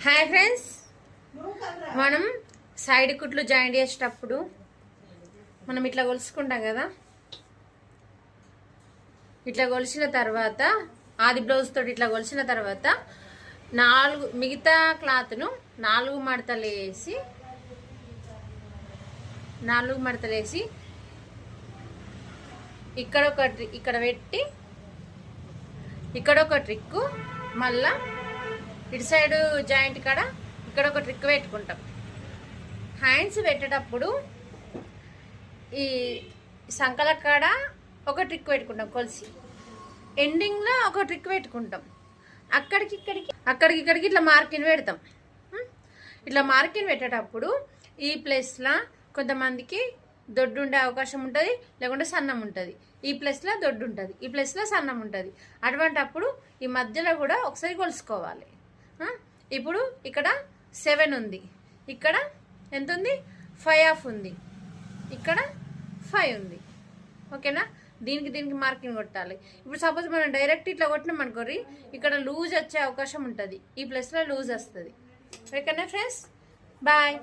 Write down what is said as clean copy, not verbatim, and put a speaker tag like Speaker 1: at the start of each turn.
Speaker 1: Hi friends, మనం side కుట్లు joint చేసేటప్పుడు మనం ఇట్లా కొలుసుకుంటాం కదా. ఇట్లా కొలిసిన తర్వాత ఆది బ్లౌజ్ తోటి ఇట్లా కొలిసిన తర్వాత మిగతా క్లాత్ను నాలుగు మడతలు వేసి ఇక్కడ పెట్టి ఇక్కడ ఒక ట్రిక్, మళ్ళా ఇటు సైడ్ జాయింట్ కాడ ఇక్కడ ఒక ట్రిక్ పెట్టుకుంటాం. హ్యాండ్స్ పెట్టేటప్పుడు ఈ సంకల కాడ ఒక ట్రిక్ పెట్టుకుంటాం, కొలిసి ఎండింగ్లో ఒక ట్రిక్ పెట్టుకుంటాం. అక్కడికి ఇట్లా మార్కింగ్ పెడతాం. ఇట్లా మార్కింగ్ పెట్టేటప్పుడు ఈ ప్లేస్లో కొంతమందికి దొడ్డు ఉండే అవకాశం ఉంటుంది, లేకుంటే సన్నం ఉంటుంది. ఈ ప్లేస్లో దొడ్డు ఉంటుంది, ఈ ప్లేస్లో సన్నం ఉంటుంది. అటువంటప్పుడు ఈ మధ్యలో కూడా ఒకసారి కొలుసుకోవాలి. ఇప్పుడు ఇక్కడ 7 ఉంది, ఇక్కడ ఎంత ఉంది 5.5 ఉంది, ఇక్కడ 5 ఉంది. ఓకేనా? దీనికి మార్కింగ్ కొట్టాలి. ఇప్పుడు సపోజ్ మనం డైరెక్ట్ ఇట్లా కొట్టినాం అనుకోరి, ఇక్కడ లూజ్ వచ్చే అవకాశం ఉంటుంది, ఈ ప్లేస్లో లూజ్ వస్తుంది. ఓకేనా ఫ్రెండ్స్? బాయ్.